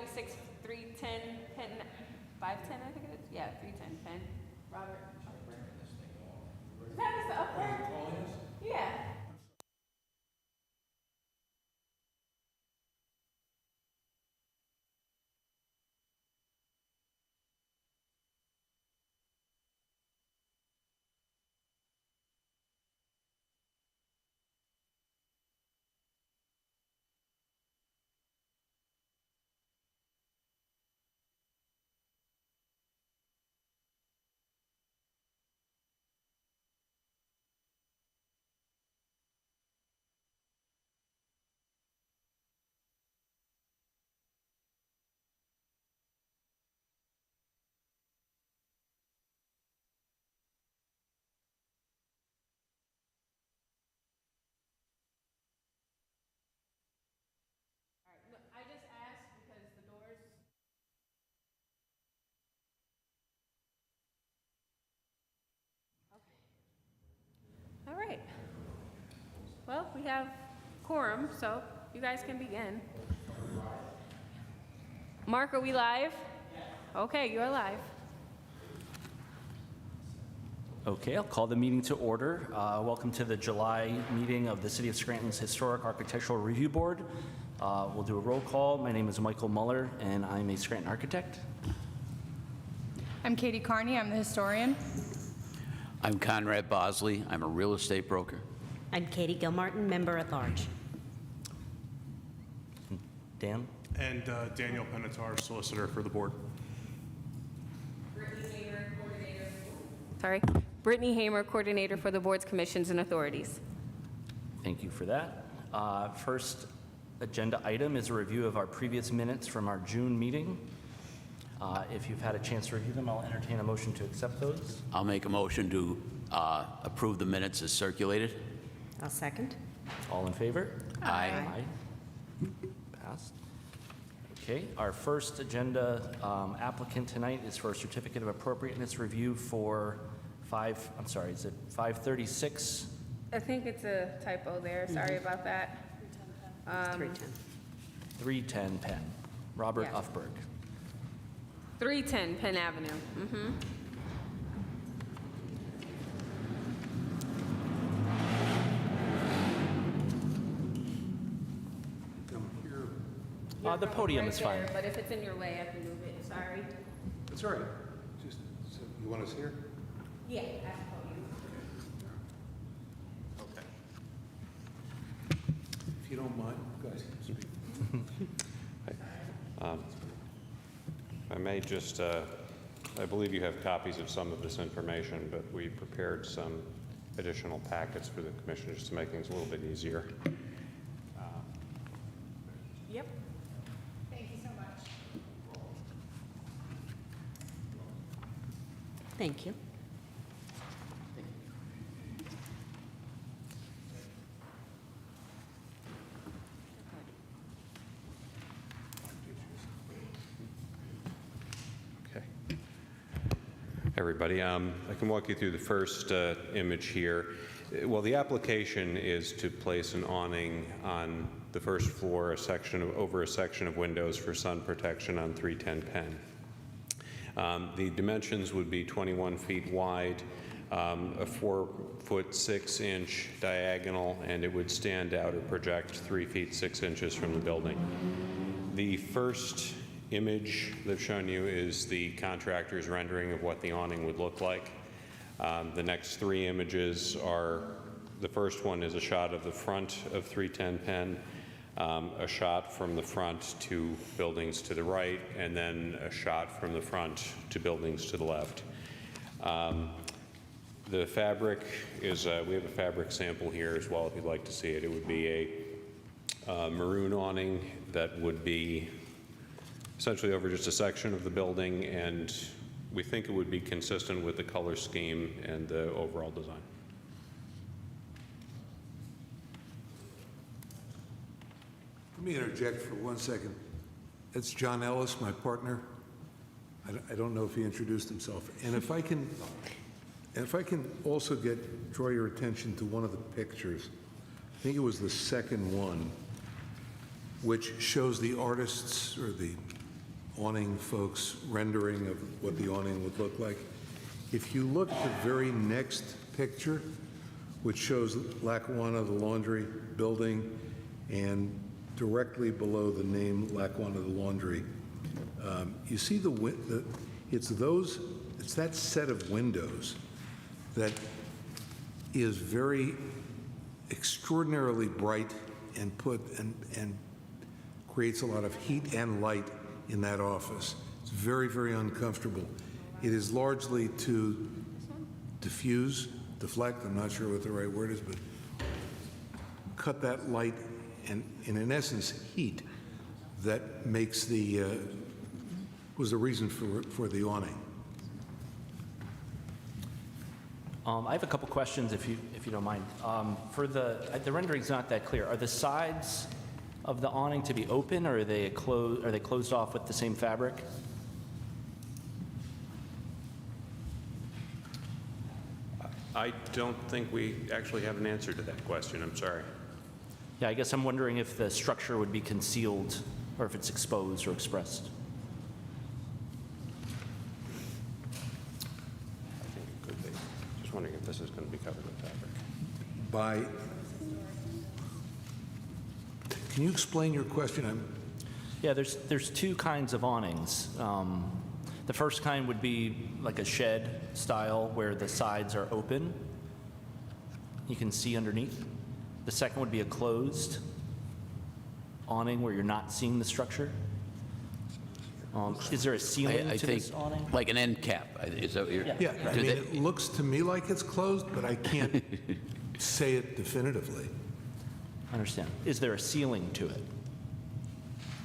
536, 310, Penn, 510, I think it is? Yeah, 310 Penn. Robert. That is the upper? Yeah. All right. No, I just asked because the doors. All right. Well, we have quorum, so you guys can begin. Mark, are we live? Okay, you're live. Okay, I'll call the meeting to order. Welcome to the July meeting of the City of Scranton's Historic Architectural Review Board. We'll do a roll call. My name is Michael Muller, and I'm a Scranton architect. I'm Katie Carney. I'm the historian. I'm Conrad Bosley. I'm a real estate broker. I'm Katie Gilmartin, member at large. Dan? And Daniel Penatar, solicitor for the board. Brittany Hamer, coordinator for the boards, commissions, and authorities. Thank you for that. First agenda item is a review of our previous minutes from our June meeting. If you've had a chance to review them, I'll entertain a motion to accept those. I'll make a motion to approve the minutes as circulated. I'll second. All in favor? Aye. Aye. Passed. Okay, our first agenda applicant tonight is for a certificate of appropriateness review for is it 536? I think it's a typo there. Sorry about that. 310. 310 Penn. Robert Yeah. Uffberg. 310 Penn Avenue. Mm-hmm. The podium is fine. But if it's in your way, I can move it. Sorry. That's all right. Just, so you want us here? Yeah, at the podium. Okay. If you don't mind, guys, speak. I may just, I believe you have copies of some of this information, but we prepared some additional packets for the commissioners to make things a little bit easier. Yep. Thank you. Okay. Everybody, I can walk you through the first image here. Well, the application is to place an awning on the first floor, over a section of windows for sun protection on 310 Penn. The dimensions would be 21 feet wide, a 4-foot 6-inch diagonal, and it would stand out or project 3 feet 6 inches from the building. The first image they've shown you is the contractor's rendering of what the awning would look like. The next three images are, the first one is a shot of the front of 310 Penn, a shot from the front to buildings to the right, and then a shot from the front to buildings to the left. The fabric is, we have a fabric sample here as well if you'd like to see it. It would be a maroon awning that would be essentially over just a section of the building, and we think it would be consistent with the color scheme and the overall design. Let me interject for 1 second. It's John Ellis, my partner. I don't know if he introduced himself. And if I can also draw your attention to one of the pictures. I think it was the second one, which shows the artists or the awning folks' rendering of what the awning would look like. If you look at the very next picture, which shows Lackawanna, the laundry building, and directly below the name Lackawanna, the laundry, you see it's that set of windows that is very extraordinarily bright and creates a lot of heat and light in that office. It's very, very uncomfortable. It is largely to deflect, I'm not sure what the right word is, but cut that light and in essence, heat that was the reason for the awning. I have a couple questions, if you don't mind. For the rendering's not that clear. Are the sides of the awning to be open, or are they closed off with the same fabric? I don't think we actually have an answer to that question. I'm sorry. Yeah, I guess I'm wondering if the structure would be concealed or if it's exposed or expressed. I think it could be. Just wondering if this is going to be covered with fabric. Can you explain your question? Yeah, there's two kinds of awnings. The first kind would be like a shed style where the sides are open. You can see underneath. The second would be a closed awning where you're not seeing the structure. Is there a ceiling I to think, this awning? like an end cap. Is that what you're? Yeah, I Do mean, they- it looks to me like it's closed, but I can't say it definitively. I understand. Is there a ceiling to it?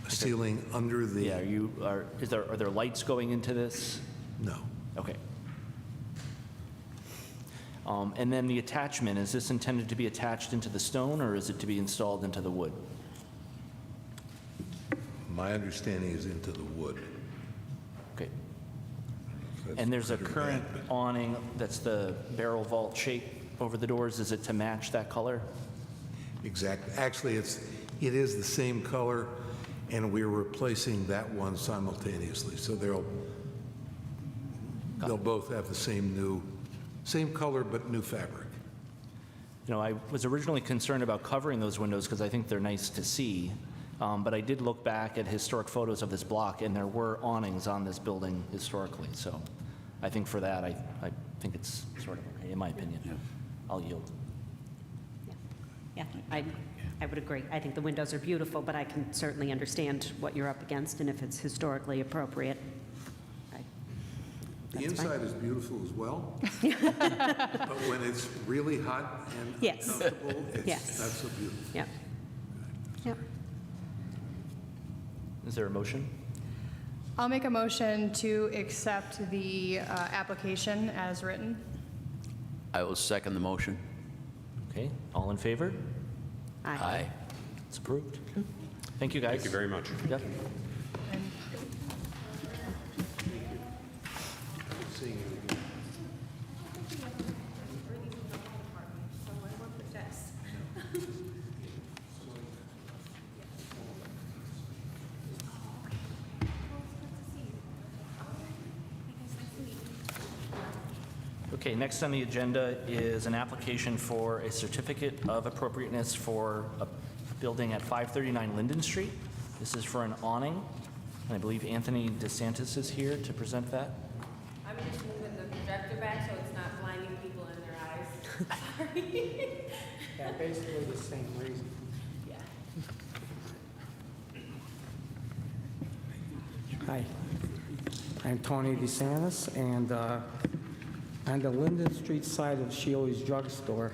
A ceiling under the... Yeah, are there lights going into this? No. Okay. And then the attachment, is this intended to be attached into the stone, or is it to be installed into the wood? My understanding is into the wood. Okay. That's And there's a good or current bad, but- awning that's the barrel vault shape over the doors. Is it to match that color? Exactly. Actually, it is the same color, and we're replacing that one simultaneously. So they'll both have the same color but new fabric. You know, I was originally concerned about covering those windows because I think they're nice to see. But I did look back at historic photos of this block, and there were awnings on this building historically. So I think for that, I think it's sort of okay, in my opinion. I'll yield. Yeah, I would agree. I think the windows are beautiful, but I can certainly understand what you're up against and if it's historically appropriate. The That's fine. inside is beautiful as well, but when it's really hot and Yes. uncomfortable, it's Yes. not so beautiful. Yep. Yep. Is there a motion? I'll make a motion to accept the application as written. I will second the motion. Okay, all in favor? Aye. It's approved. Thank you, guys. Thank you very much. Yep. And Okay, next on the agenda is an application for a certificate of appropriateness for a building at 539 Linden Street. This is for an awning, and I believe Anthony DeSantis is here to present that. I'm just moving the projector back so it's not blinding people in their eyes. Sorry. Yeah, basically the same reason. Yeah. Hi, I'm Tony DeSantis, and on the Linden Street side of Shealy's Drugstore,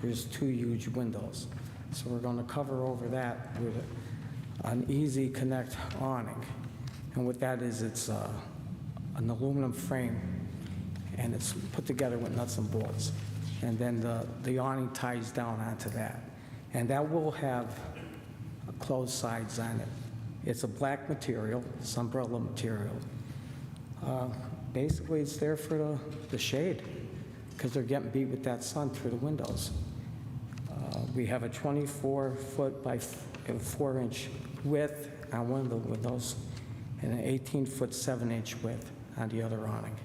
there's two huge windows. So we're going to cover over that with an easy connect awning. And what that is, it's an aluminum frame, and it's put together with nuts and bolts. And then the awning ties down onto that. And that will have closed sides on it. It's a black material, it's umbrella material. Basically, it's there for the shade, because they're getting beat with that sun through the windows. We have a 24-foot by 4-inch width on one of the windows, and an 18-foot 7-inch width on the other awning.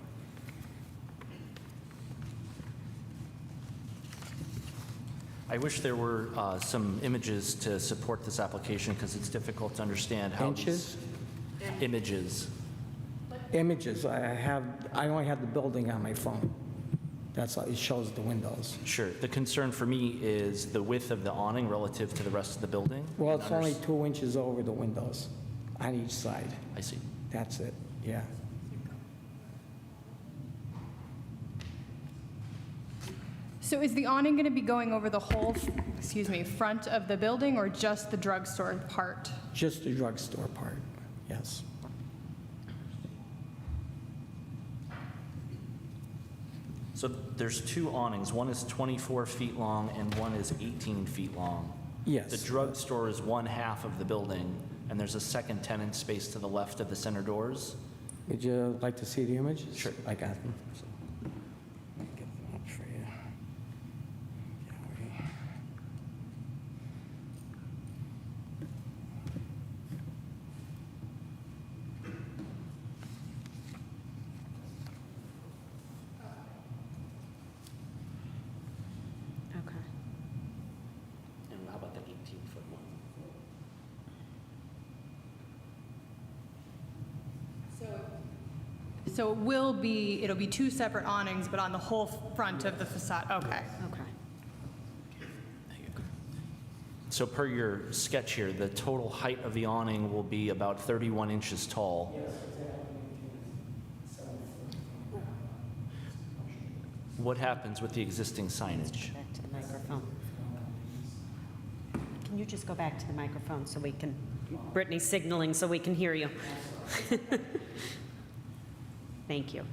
I wish there were some images to support this application because it's difficult to understand how Inches? these images. Images, I only have the building on my phone. That's all, it shows the windows. Sure. The concern for me is the width of the awning relative to the rest of the building. Well, And it's only 2 inches over the windows on each side. I see. That's it, yeah. So is the awning going to be going over the whole, front of the building or just the drugstore part? Just the drugstore part, yes. So there's 2 awnings. One is 24 feet long and one is 18 feet long. Yes. The drugstore is one half of the building, and there's a second tenant space to the left of the center doors. Would you like to see the images? Sure. I got them. Let me get them up for you. Gallery. Okay. And how about the 18-foot one? So it'll be 2 separate awnings, but on the whole front of the facade, okay. Okay. So per your sketch here, the total height of the awning will be about 31 inches tall. What happens with the existing signage? Back to the microphone. Can you just go back to the microphone so we can, Brittany's signaling so we can hear you. Thank you.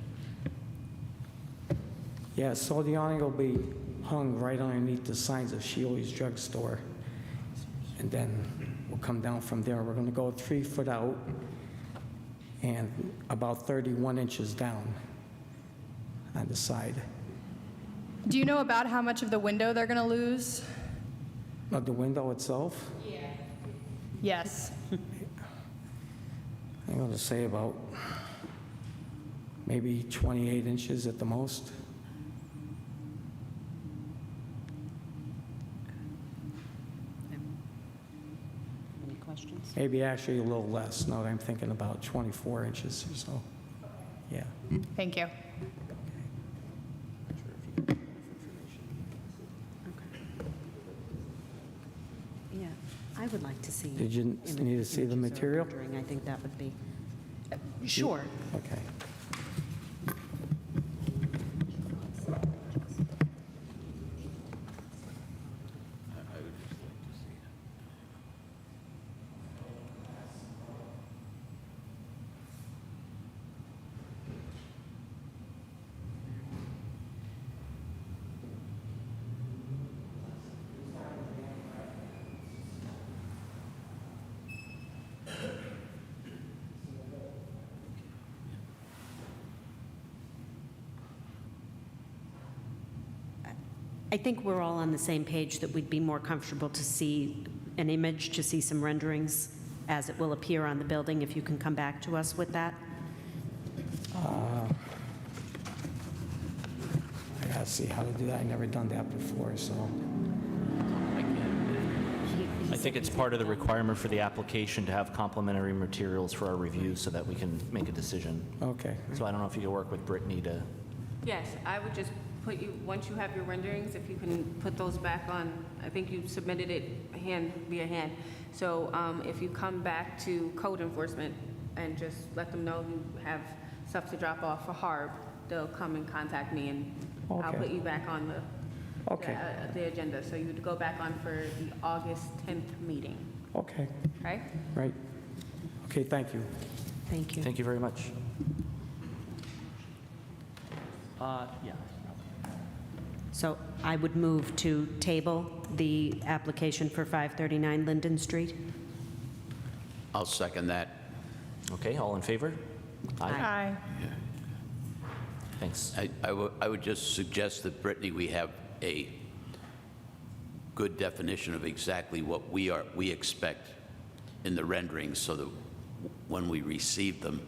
Yeah, so the awning will be hung right underneath the signs of Shealy's Drug Store. And then we'll come down from there. We're going to go 3 foot out and about 31 inches down on the side. Do you know about how much of the window they're going to lose? Of the window itself, Yes. I'm going to say about maybe 28 inches at the most. Any questions? Maybe actually a little less, now that I'm thinking about 24 inches or so. Yeah. Thank you. Yeah, I would like to see. Did you need to see the images or material? rendering. I think that would be, sure. Okay. I think we're all on the same page that we'd be more comfortable to see an image, to see some renderings as it will appear on the building, if you can come back to us with that. I gotta see how to do that. I've never done that before, so. I think it's part of the requirement for the application to have complementary materials for our review so that we can make a decision. Okay. So I don't know if you could work with Brittany to, Yes, I would just put you, once you have your renderings, if you can put those back on, I think you submitted it via hand. So if you come back to code enforcement and just let them know you have stuff to drop off for HARB, they'll come and contact me and I'll Okay. put you back on Okay. the agenda. So you'd go back on for the August 10th meeting, Okay, right? right. Okay, thank you. Thank you. thank you very much. Yeah. So I would move to table the application for 539 Linden Street. I'll second that. Okay, all in favor? Aye. Thanks. I would just suggest that, Brittany, we have a good definition of exactly what we expect in the renderings so that when we receive them,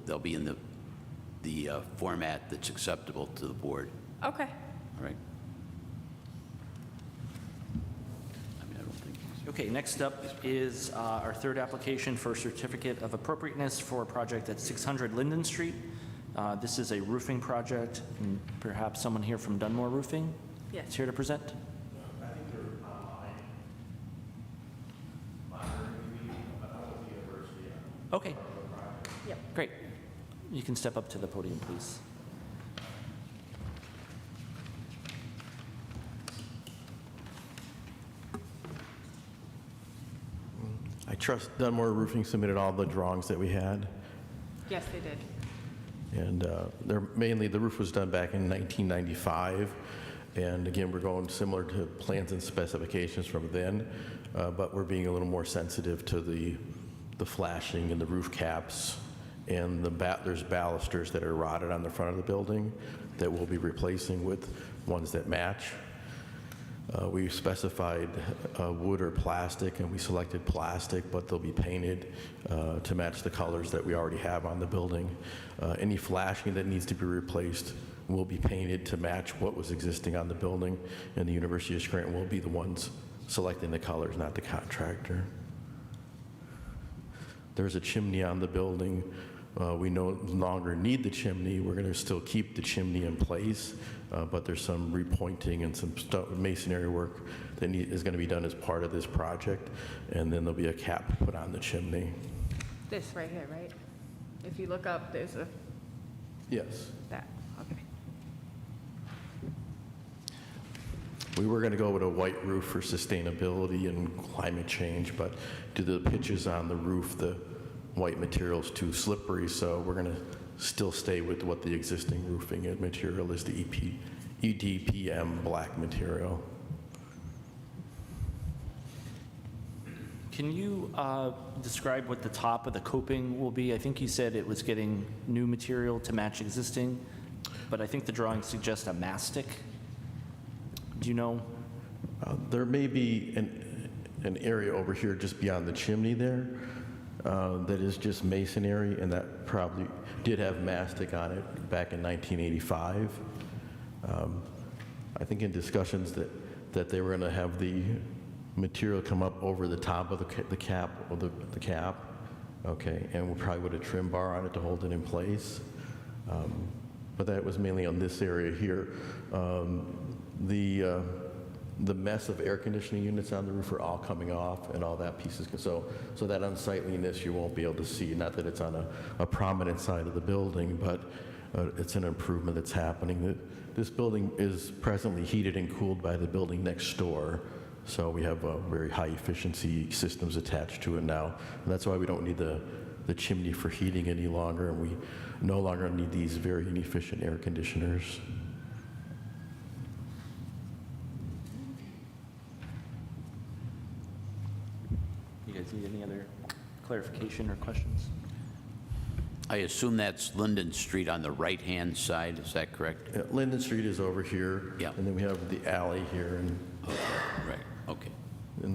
they'll be in the format that's acceptable to the board, Okay. all right? I mean, I don't think... Okay, next up is our third application for a certificate of appropriateness for a project at 600 Linden Street. This is a roofing project, and perhaps someone here from Dunmore Roofing Yes. is here to present. Okay. Yep. Great. You can step up to the podium, please. I trust Dunmore Roofing submitted all the drawings that we had, Yes, they did. and the roof was done back in 1995, and again, we're going similar to plans and specifications from then, but we're being a little more sensitive to the flashing and the roof caps, and there's balusters that are rotted on the front of the building that we'll be replacing with ones that match. We specified wood or plastic, and we selected plastic, but they'll be painted to match the colors that we already have on the building. Any flashing that needs to be replaced will be painted to match what was existing on the building, and the University of Scranton will be the ones selecting the colors, not the contractor. There's a chimney on the building. We no longer need the chimney. We're going to still keep the chimney in place, but there's some repointing and some masonry work that is going to be done as part of this project, and then there'll be a cap put on the chimney. This right here, right? If you look up, there's Yes. that. Okay. We were going to go with a white roof for sustainability and climate change, but due to the pitches on the roof, the white material is too slippery, so we're going to still stay with what the existing roofing material is, the EDPM black material. Can you describe what the top of the coping will be? I think you said it was getting new material to match existing, but I think the drawing suggests a mastic. Do you know? There may be an area over here just beyond the chimney there that is just masonry, and that probably did have mastic on it back in 1985. I think in discussions that they were going to have the material come up over the top of the cap, okay, and we'll probably put a trim bar on it to hold it in place. But that was mainly on this area here. The mess of air conditioning units on the roof are all coming off, and all that pieces. So that unsightliness you won't be able to see. Not that it's on a prominent side of the building, but it's an improvement that's happening. This building is presently heated and cooled by the building next door. So we have very high efficiency systems attached to it now. And that's why we don't need the chimney for heating any longer, and we no longer need these very inefficient air conditioners. You guys need any other clarification or questions? I assume that's Linden Street on the right-hand side, is that correct? Linden Street is over here. Yeah. And then we have the alley here, and Right, okay. I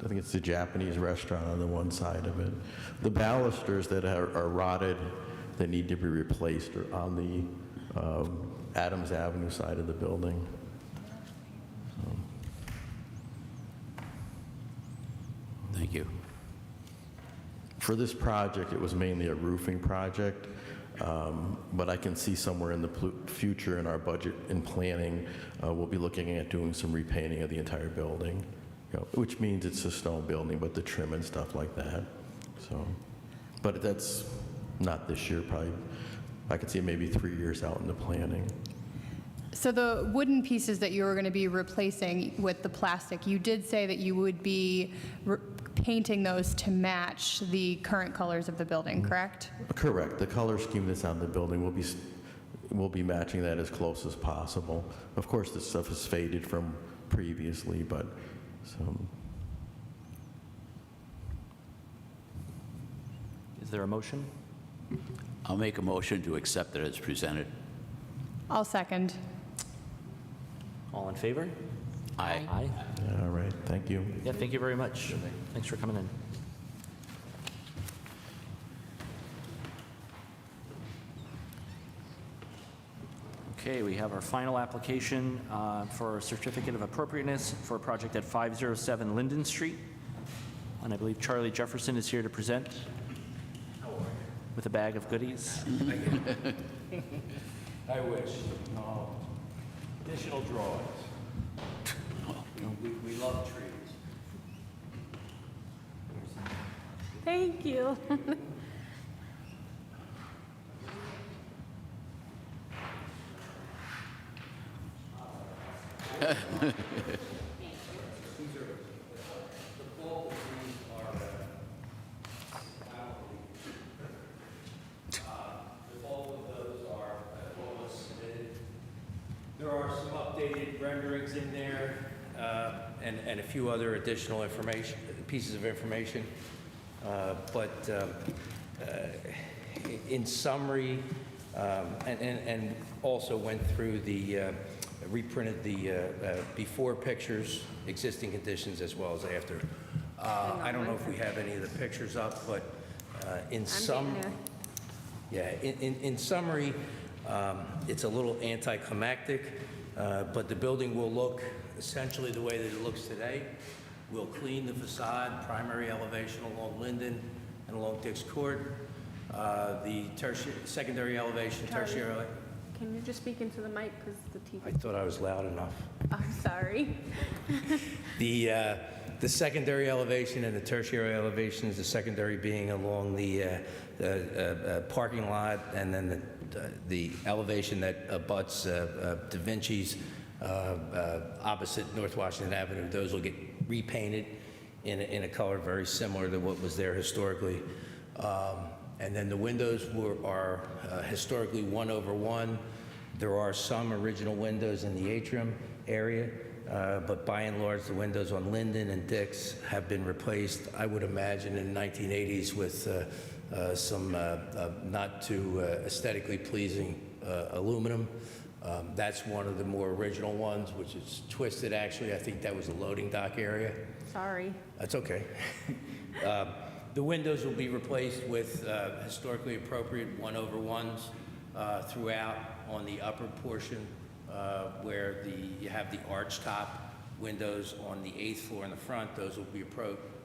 think it's the Japanese restaurant on the one side of it. The balusters that are rotted, that need to be replaced, are on the Adams Avenue side of the building. Thank you. For this project, it was mainly a roofing project, but I can see somewhere in the future in our budget and planning, we'll be looking at doing some repainting of the entire building, which means it's a stone building, but the trim and stuff like that. So, but that's not this year, probably. I could see maybe 3 years out in the planning. So the wooden pieces that you were going to be replacing with the plastic, you did say that you would be painting those to match the current colors of the building, correct? Correct. The color scheme that's on the building will be matching that as close as possible. Of course, this stuff is faded from previously, but so. Is there a motion? I'll make a motion to accept it as presented. I'll second. All in favor? Aye. Aye. All right. Thank you. Yeah, thank you very much. Thanks for coming in. Okay, we have our final application for a certificate of appropriateness for a project at 507 Linden Street. And I believe Charlie Jefferson is here to present with a bag of goodies. I wish. No. Additional drawings. We love trees. Thank you. There are some updated renderings in there, and a few other additional information, pieces of information. But in summary, and also went through the, reprinted the before pictures, existing conditions, as well as after. I don't know if we have any of the pictures up, but in some, yeah, in summary, it's a little anticlimactic, but the building will look essentially the way that it looks today. We'll clean the facade, primary elevation along Linden and along Dix Court. The secondary elevation, tertiary. Can you just speak into the mic because the I TV? thought I was loud enough. I'm sorry. The secondary elevation and the tertiary elevations, the secondary being along the parking lot, and then the elevation that abuts Da Vinci's opposite North Washington Avenue, those will get repainted in a color very similar to what was there historically. And then the windows are historically 1/1. There are some original windows in the atrium area, but by and large, the windows on Linden and Dix have been replaced, I would imagine, in the 1980s with some not too aesthetically pleasing aluminum. That's one of the more original ones, which is twisted, actually. I think that was a loading dock area. Sorry. That's okay. The windows will be replaced with historically appropriate 1/1s throughout on the upper portion where you have the arch top windows on the 8th floor in the front. Those will be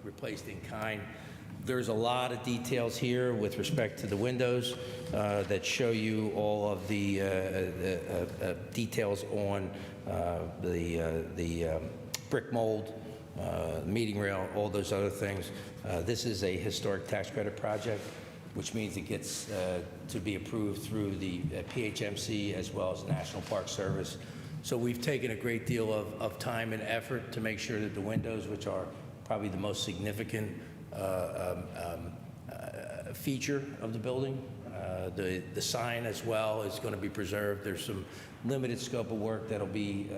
replaced in kind. There's a lot of details here with respect to the windows that show you all of the details on the brick mold, meeting rail, all those other things. This is a historic tax credit project, which means it gets to be approved through the PHMC as well as the National Park Service. So we've taken a great deal of time and effort to make sure that the windows, which are probably the most significant feature of the building, the sign as well is going to be preserved. There's some limited scope of work that'll be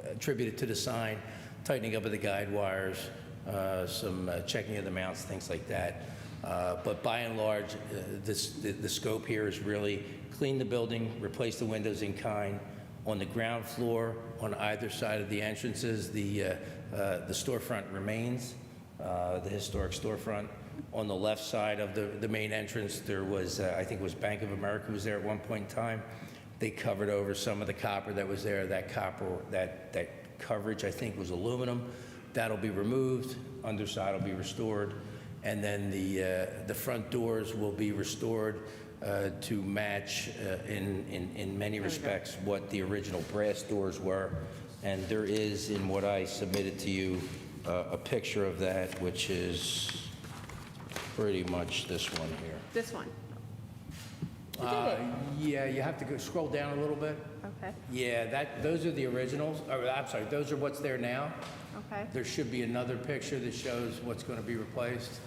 attributed to the sign, tightening up of the guide wires, some checking of the mounts, things like that. But by and large, the scope here is really clean the building, replace the windows in kind. On the ground floor, on either side of the entrances, the storefront remains, the historic storefront. On the left side of the main entrance, there was, I think it was Bank of America was there at one point in time. They covered over some of the copper that was there. That copper, that coverage, I think, was aluminum. That'll be removed. Underside will be restored. And then the front doors will be restored to match in many respects what the original brass doors were. And there is, in what I submitted to you, a picture of that, which is pretty much this one here. This one. Yeah, you have to go scroll down a little bit. Okay. Yeah, those are the originals. Or, I'm sorry, those are what's there now. Okay. There should be another picture that shows what's going to be replaced.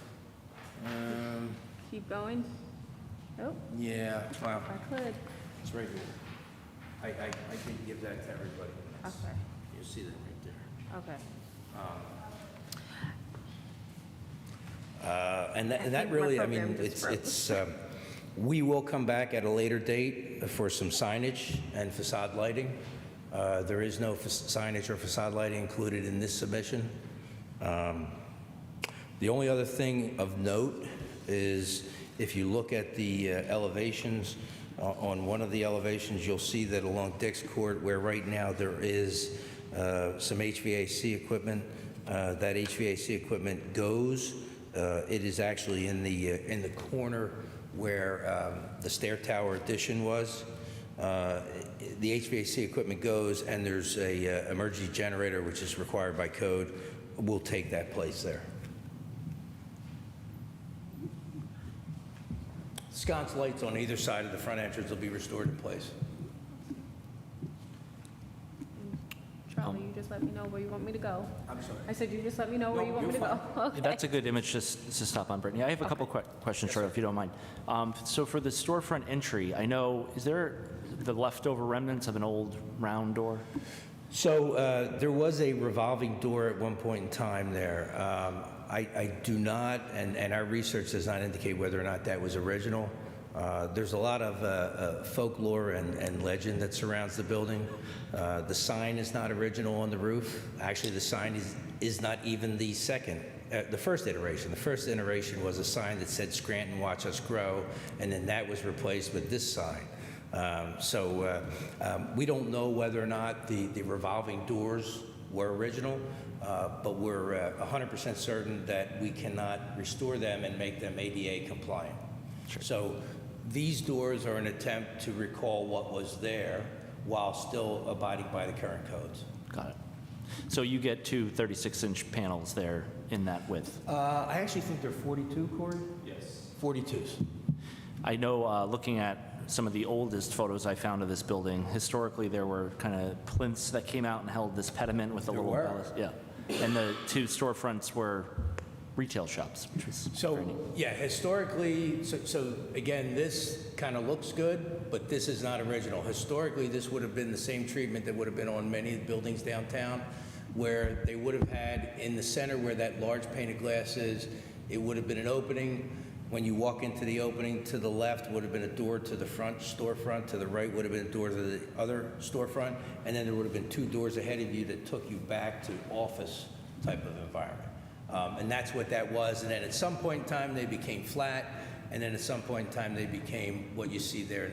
Keep going. Oh, Yeah, well, I could. it's right here. I can give that to everybody. Okay. You'll see that right there. Okay. And that think really, my I mean, program just it's we will come back at a later date for some signage and facade lighting. There is no signage or facade lighting included in this submission. The only other thing of note is if you look at the elevations, On one of the elevations, you'll see that along Dick's Court, where right now there is some HVAC equipment, that HVAC equipment goes. It is actually in the corner where the stair tower addition was. The HVAC equipment goes, and there's a emergency generator, which is required by code. We'll take that place there. Sconce lights on either side of the front entrance will be restored in place. Charlie, you just let me know where you want me to go. I'm sorry. I said you just let me know where you want me to go. Okay. That's a good image just to stop on, Brittany. I have a couple questions, Charlie, if you don't mind. So for the storefront entry, I know, is there the leftover remnants of an old round door? So there was a revolving door at one point in time there. I do not, and our research does not indicate whether or not that was original. There's a lot of folklore and legend that surrounds the building. The sign is not original on the roof. Actually, the sign is not even the first iteration. The first iteration was a sign that said "Scranton, watch us grow," and then that was replaced with this sign. We don't know whether or not the revolving doors were original, but we're 100% certain that we cannot restore them and make them ADA compliant. Sure. So these doors are an attempt to recall what was there while still abiding by the current codes. Got it. So you get two 36-inch panels there in that width? I actually think they're 42, Corey? Yes. 42s. I know, looking at some of the oldest photos I found of this building, historically there were kind of plinths that came out and held this pediment with a little ballast. Yeah. And the two storefronts were retail shops, which was very neat. Yeah, historically, so again, this kind of looks good, but this is not original. Historically, this would have been the same treatment that would have been on many buildings downtown, where they would have had in the center where that large pane of glass is, it would have been an opening. When you walk into the opening, to the left would have been a door to the front storefront, to the right would have been a door to the other storefront, and then there would have been two doors ahead of you that took you back to office type of environment. And that's what that was. And then at some point in time, they became flat, and then at some point in time, they became what you see there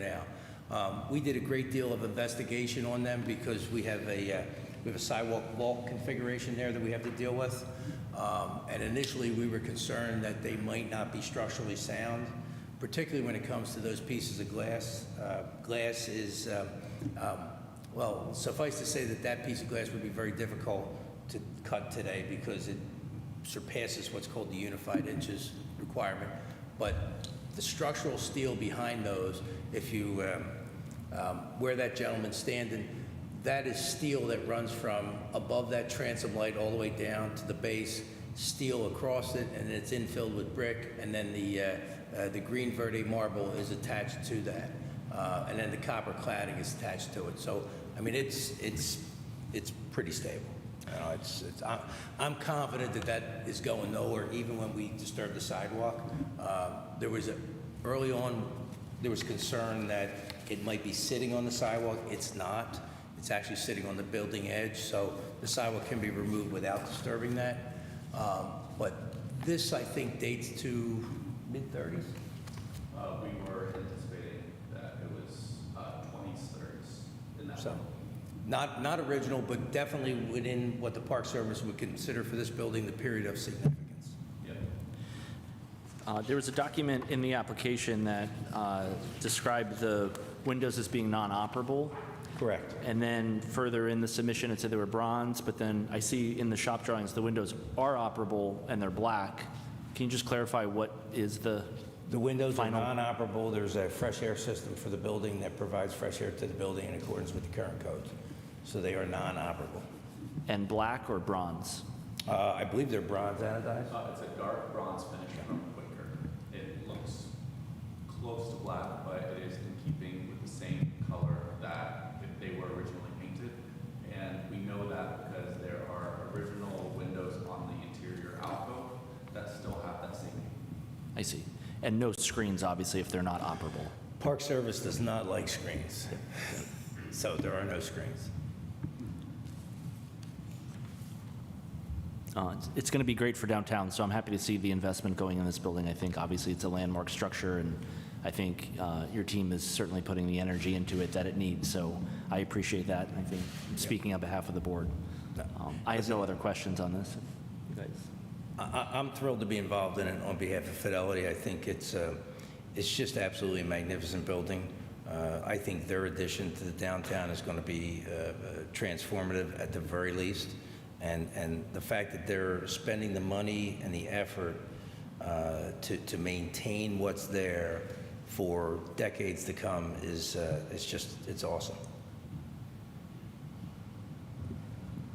now. We did a great deal of investigation on them because we have a sidewalk vault configuration there that we have to deal with. And initially, we were concerned that they might not be structurally sound, particularly when it comes to those pieces of glass. Glass is, well, suffice to say that that piece of glass would be very difficult to cut today because it surpasses what's called the unified inches requirement. But the structural steel behind those, if you, where that gentleman's standing, that is steel that runs from above that transom light all the way down to the base, steel across it, and it's infilled with brick, and then the green verde marble is attached to that, and then the copper cladding is attached to it. So, I mean, it's pretty stable. You know, I'm confident that that is going nowhere, even when we disturb the sidewalk. Early on, there was concern that it might be sitting on the sidewalk. It's not. It's actually sitting on the building edge, so the sidewalk can be removed without disturbing that. But this, I think, dates to mid-30s. We were anticipating that it was 20s, 30s in that. So, not original, but definitely within what the Park Service would consider for this building the period of significance. Yeah. There was a document in the application that described the windows as being non-operable. Correct. And then further in the submission, it said they were bronze, but then I see in the shop drawings, the windows are operable and they're black. Can you just clarify what is the windows final? are non-operable. There's a fresh air system for the building that provides fresh air to the building in accordance with the current codes. So they are non-operable. And black or bronze? I believe they're bronze anodized. It's a dark bronze finish from Quicker. It looks close to black, but it is in keeping with the same color that they were originally painted. And we know that because there are original windows on the interior alcove that still have that same name. I see. And no screens, obviously, if they're not operable. Park Service does not like screens. So there are no screens. It's going to be great for downtown, so I'm happy to see the investment going in this building. I think obviously it's a landmark structure, and I think your team is certainly putting the energy into it that it needs, so I appreciate that, I think, speaking on behalf of the board. I have no other questions on this. You guys? I'm thrilled to be involved in it on behalf of Fidelity. I think it's just absolutely a magnificent building. I think their addition to the downtown is going to be transformative at the very least. And the fact that they're spending the money and the effort to maintain what's there for decades to come is it's awesome.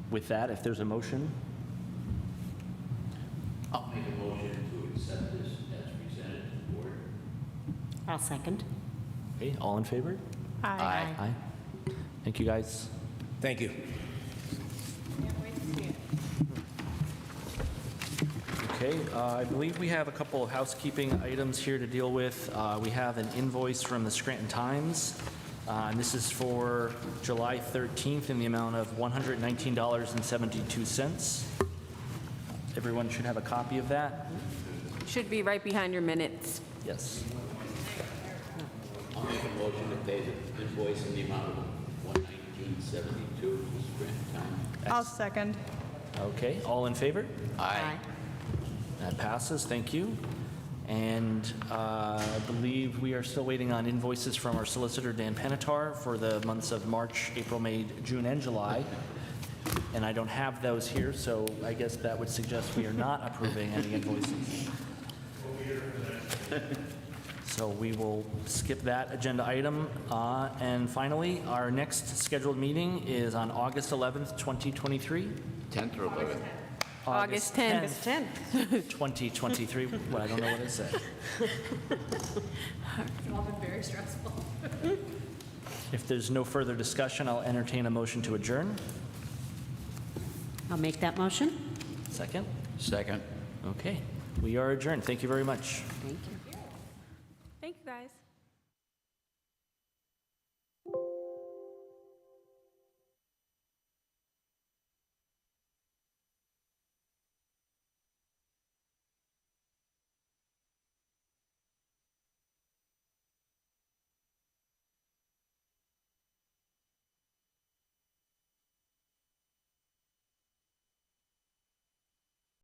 With that, if there's a motion, I'll make a motion to accept this as presented to the board. I'll second. okay, all in favor? Aye. Aye. Thank you, guys. Thank you. Okay, I believe we have a couple of housekeeping items here to deal with. We have an invoice from the Scranton Times, and this is for July 13th in the amount of $119.72. Everyone should have a copy of that. Should be right behind your minutes. Yes. I'll make a motion to pay the invoice in the amount of $119.72 to Scranton Times. I'll second. Okay, all in favor? Aye. That passes, thank you. And I believe we are still waiting on invoices from our solicitor, Dan Penatar, for the months of March, April, May, June, and July. And I don't have those here, so I guess that would suggest we are not approving any invoices. So we will skip that agenda item. And finally, our next scheduled meeting is on August 11th, 2023. 10th or 11th? August 10th. 2023. Well, I don't know what it said. It's all been very stressful. If there's no further discussion, I'll entertain a motion to adjourn. I'll make that motion. Second? Second. Okay. We are adjourned. Thank you very much. Thank you. Thank you, guys.